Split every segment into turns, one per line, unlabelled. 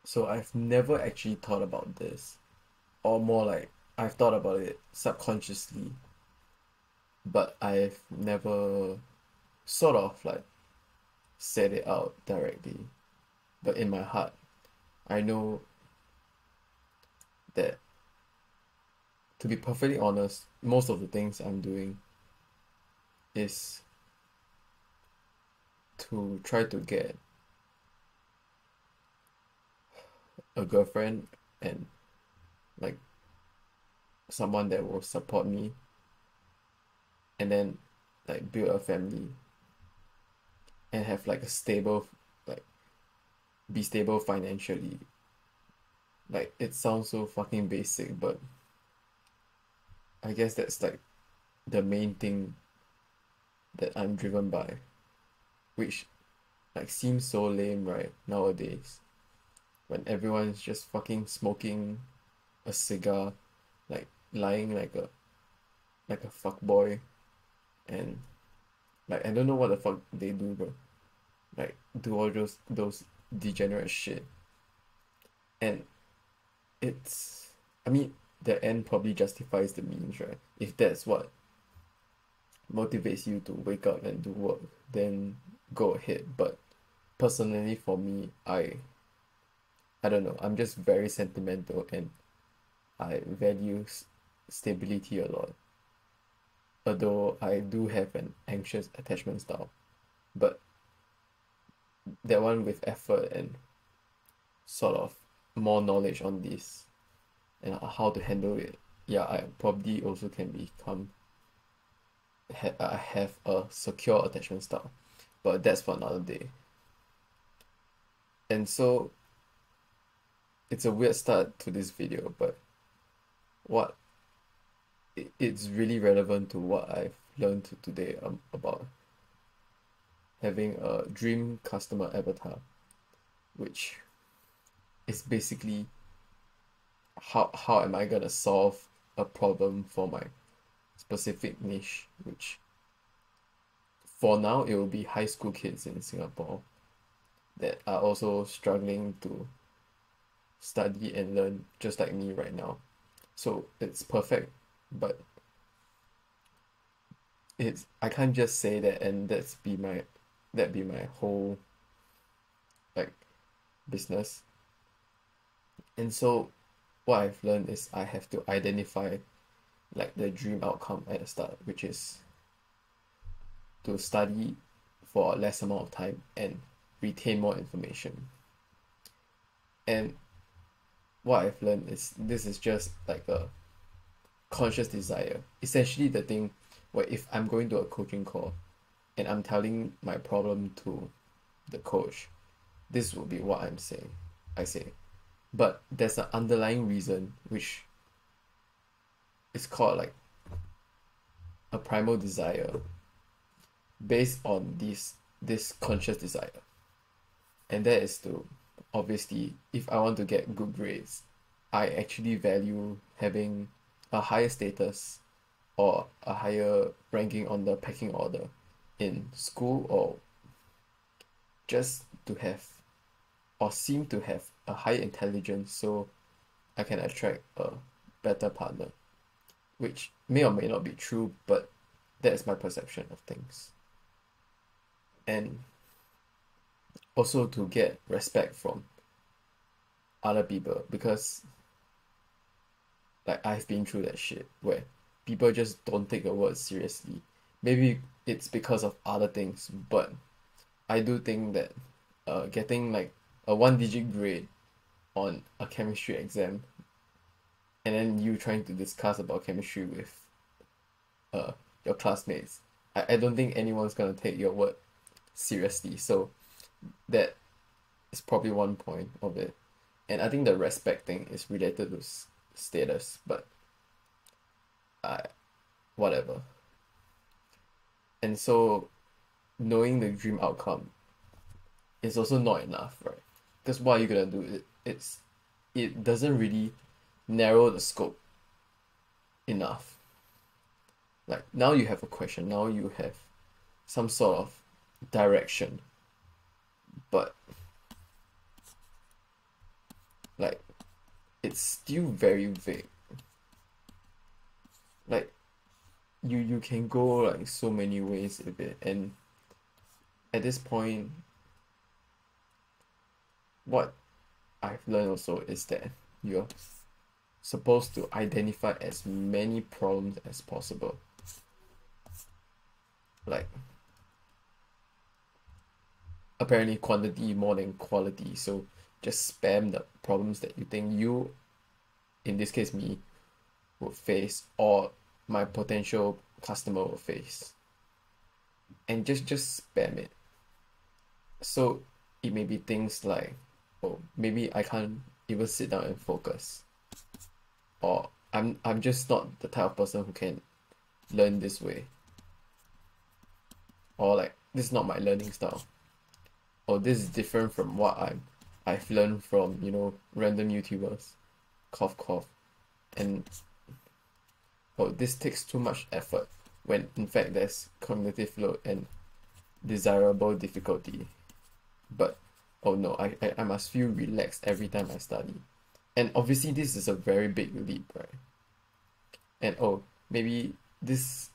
So I've never actually thought about this, or more like I've thought about it subconsciously, but I've never sort of like said it out directly. But in my heart, I know that, to be perfectly honest, most of the things I'm doing is to try to get a girlfriend and like someone that will support me, and then like build a family and have like a stable, like be stable financially. Like it sounds so fucking basic, but I guess that's like the main thing that I'm driven by, which like seems so lame right nowadays when everyone's just fucking smoking a cigar, like lying like a fuck boy, and like I don't know what the fuck they do, bro. Like do all those degenerate shit, and it's, I mean, the end probably justifies the means, right? If that's what motivates you to wake up and do work, then go ahead. But personally, for me, I don't know. I'm just very sentimental, and I value stability a lot. Although I do have an anxious attachment style, but that one with effort and sort of more knowledge on this and how to handle it, yeah, I probably also can become have a secure attachment style, but that's for another day. And so it's a weird start to this video, but what it's really relevant to what I've learned today about having a dream customer avatar, which is basically how am I gonna solve a problem for my specific niche, which for now it will be high school kids in Singapore that are also struggling to study and learn just like me right now. So it's perfect, but it's I can't just say that and that be my whole like business. And so what I've learned is I have to identify like the dream outcome at the start, which is to study for a less amount of time and retain more information. And what I've learned is this is just like a conscious desire. Essentially the thing where if I'm going to a coaching call and I'm telling my problem to the coach, this will be what I say. But there's an underlying reason which is called like a primal desire based on this conscious desire. And that is to, obviously, if I want to get good grades, I actually value having a higher status or a higher ranking on the pecking order in school, or just to have or seem to have a high intelligence so I can attract a better partner, which may or may not be true, but that is my perception of things. And also to get respect from other people, because like I've been through that shit where people just don't take your words seriously. Maybe it's because of other things, but I do think that getting like a one digit grade on a chemistry exam and then you trying to discuss about chemistry with uh your classmates, I don't think anyone's gonna take your word seriously. So that is probably one point of it. And I think the respect thing is related to status, but I whatever. And so knowing the dream outcome is also not enough, right? Because what are you gonna do? It doesn't really narrow the scope enough. Like now you have a question, now you have some sort of direction, but it's still very vague. Like you can go like so many ways with it, and at this point, what I've learned also is that you're supposed to identify as many problems as possible. Like apparently quantity more than quality, so just spam the problems that you think you, in this case me, would face or my potential customer will face, and just spam it. So it may be things like, oh, maybe I can't even sit down and focus, or I'm just not the type of person who can learn this way, or like this is not my learning style, or this is different from what I've learned from, random YouTubers, cough cough, and oh, this takes too much effort when in fact there's cognitive load and desirable difficulty. But oh no, I must feel relaxed every time I study. And obviously this is a very big leap, right? And oh, maybe this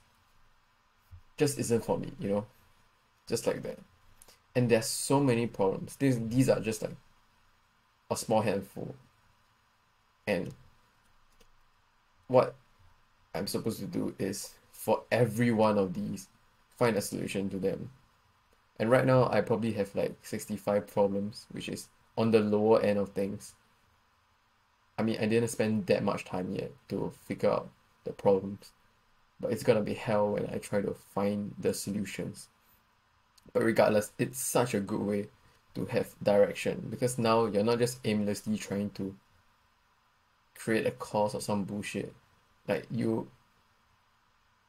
just isn't for me, just like that. And there's so many problems. These are just like a small handful. And what I'm supposed to do is for every one of these, find a solution to them. And right now, I probably have like 65 problems, which is on the lower end of things. I mean, I didn't spend that much time yet to figure out the problems, but it's gonna be hell when I try to find the solutions. But regardless, it's such a good way to have direction, because now you're not just aimlessly trying to create a course or some bullshit. Like you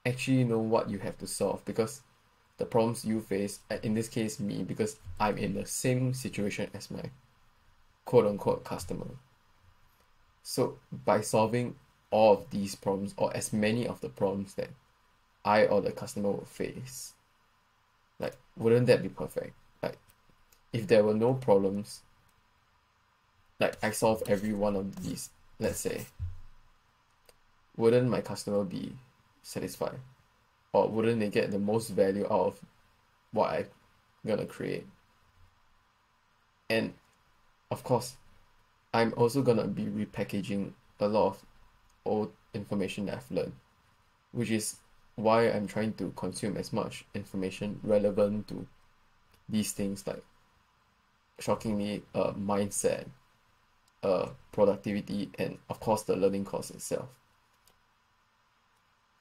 actually know what you have to solve, because the problems you face, in this case me, because I'm in the same situation as my quote unquote customer. So by solving all of these problems, or as many of the problems that I or the customer will face, like wouldn't that be perfect? Like if there were no problems, like I solve every one of these, let's say, wouldn't my customer be satisfied? Or wouldn't they get the most value out of what I'm gonna create? And of course, I'm also gonna be repackaging a lot of old information that I've learned, which is why I'm trying to consume as much information relevant to these things, like shockingly mindset, productivity, and of course the learning course itself.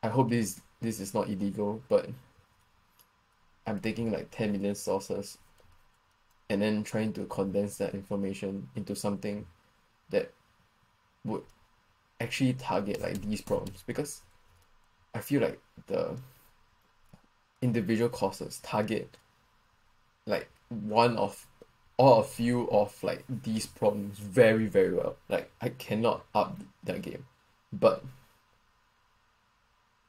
I hope this is not illegal, but I'm taking like 10 million sources and then trying to condense that information into something that would actually target like these problems, because I feel like the individual courses target like one of or a few of like these problems very very well. Like I cannot up that game, but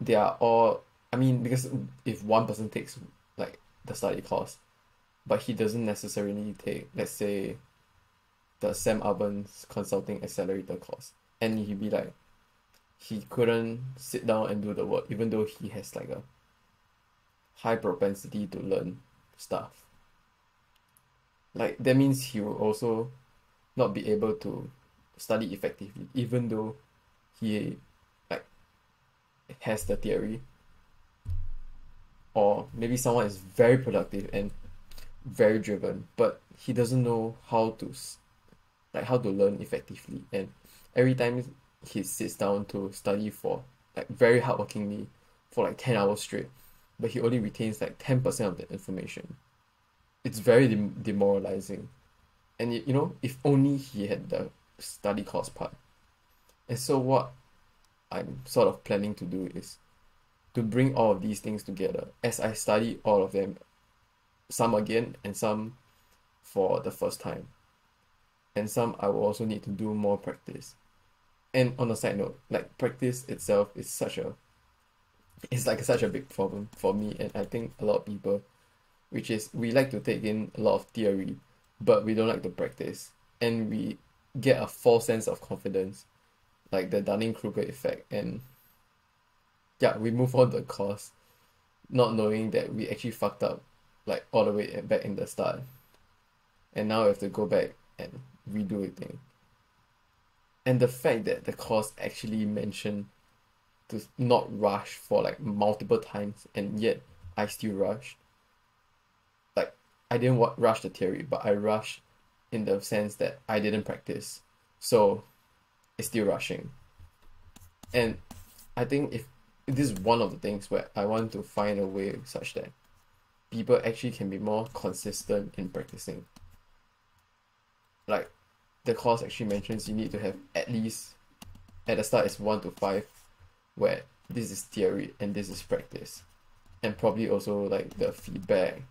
they are all, I mean, because if one person takes like the study course, but he doesn't necessarily take, let's say, the Sam Albans Consulting Accelerator course, and he'd be like, he couldn't sit down and do the work, even though he has like a high propensity to learn stuff. Like that means he will also not be able to study effectively, even though he like has the theory. Or maybe someone is very productive and very driven, but he doesn't know how to how to learn effectively. And every time he sits down to study for like very hardworkingly for like 10 hours straight, but he only retains like 10% of the information. It's very demoralizing. And if only he had the study course part. And so what I'm sort of planning to do is to bring all of these things together as I study all of them, some again and some for the first time. And some I will also need to do more practice. And on a side note, like practice itself is it's like such a big problem for me, and I think a lot of people, which is we like to take in a lot of theory, but we don't like to practice. And we get a false sense of confidence, like the Dunning-Kruger effect, and yeah, we move on to the course, not knowing that we actually fucked up like all the way back in the start, and now we have to go back and redo everything. And the fact that the course actually mentioned to not rush for like multiple times, and yet I still rushed. Like I didn't rush the theory, but I rushed in the sense that I didn't practice, so it's still rushing. And I think if this is one of the things where I want to find a way such that people actually can be more consistent in practicing. Like the course actually mentions you need to have at least at the start it's 1 to 5, where this is theory and this is practice. And probably also like the feedback,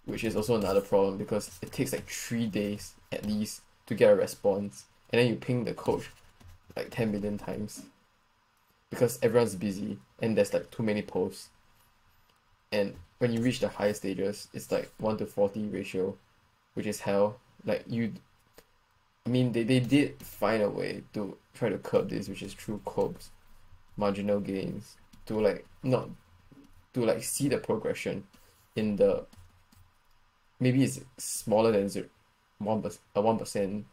which is also another problem because it takes like 3 days at least to get a response. And then you ping the coach like 10 million times because everyone's busy and there's like too many posts. And when you reach the higher stages, it's like 1 to 40 ratio, which is hell. Like I mean, they did find a way to try to curb this, which is through COBs, marginal gains, to like not to like see the progression in the maybe it's smaller than 1%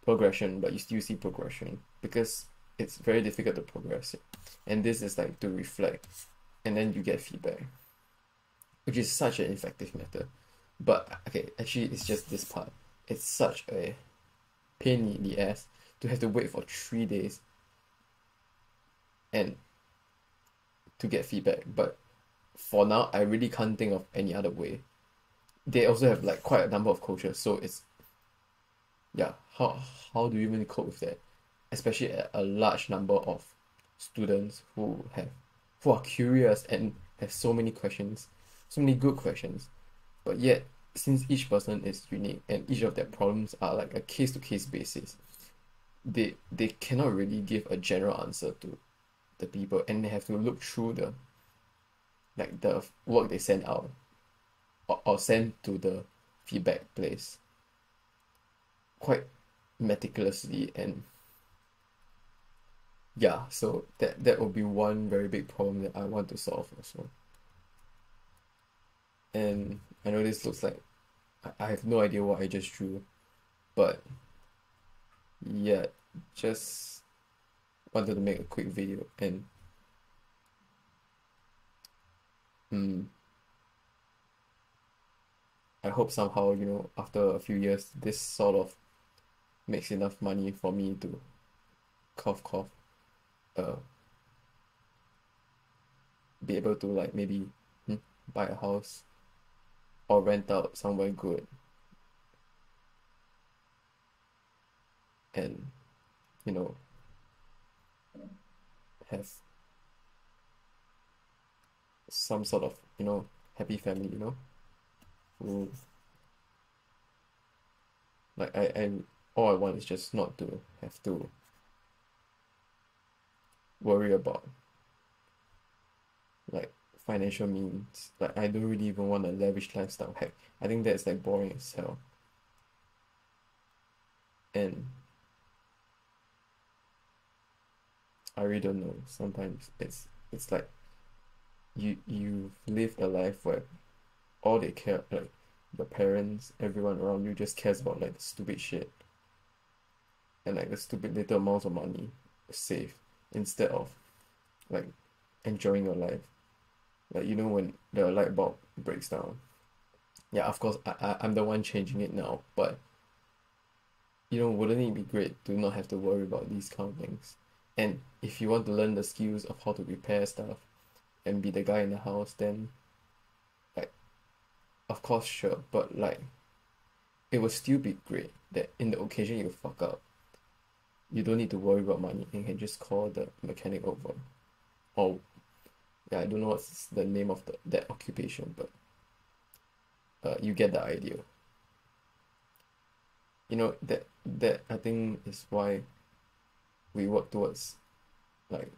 progression, but you still see progression because it's very difficult to progress it. And this is like to reflect, and then you get feedback, which is such an effective method. But okay, actually, it's just this part. It's such a pain in the ass to have to wait for 3 days and to get feedback. But for now, I really can't think of any other way. They also have like quite a number of coaches, so it's yeah. How do you even cope with that? Especially a large number of students who are curious and have so many questions, so many good questions, but yet since each person is unique and each of their problems are like a case to case basis, they cannot really give a general answer to the people, and they have to look through the work they send out or send to the feedback place quite meticulously. And yeah, so that will be one very big problem that I want to solve also. And I know this looks like I have no idea what I just drew, but yeah, just wanted to make a quick video. And I hope somehow, after a few years, this sort of makes enough money for me to cough cough, uh, be able to like maybe buy a house or rent out somewhere good, and you know have some sort of happy family, who like I all I want is just not to have to worry about like financial means. Like I don't really even want a lavish lifestyle. Heck, I think that's like boring as hell. And I really don't know. Sometimes it's like you've lived a life where all they care, like your parents, everyone around you just cares about like the stupid shit and like the stupid little amounts of money saved instead of like enjoying your life. Like when the light bulb breaks down. Yeah, of course I'm the one changing it now, but wouldn't it be great to not have to worry about these kind of things? And if you want to learn the skills of how to repair stuff and be the guy in the house, then like of course sure, but like it would still be great that in the occasion you fuck up, you don't need to worry about money and can just call the mechanic over. Or yeah, I don't know what's the name of that occupation, but you get the idea. That I think is why we work towards like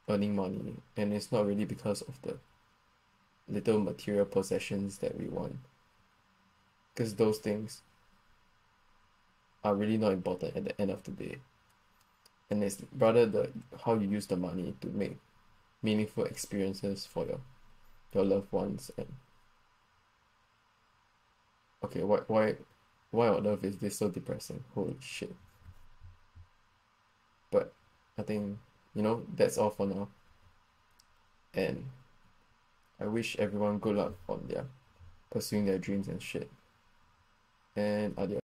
earning money, and it's not really because of the little material possessions that we want, because those things are really not important at the end of the day. And it's rather the how you use the money to make meaningful experiences for your loved ones. And okay, why on earth is this so depressing? Holy shit. But I think, that's all for now. And I wish everyone good luck on their pursuing their dreams and shit. And adios.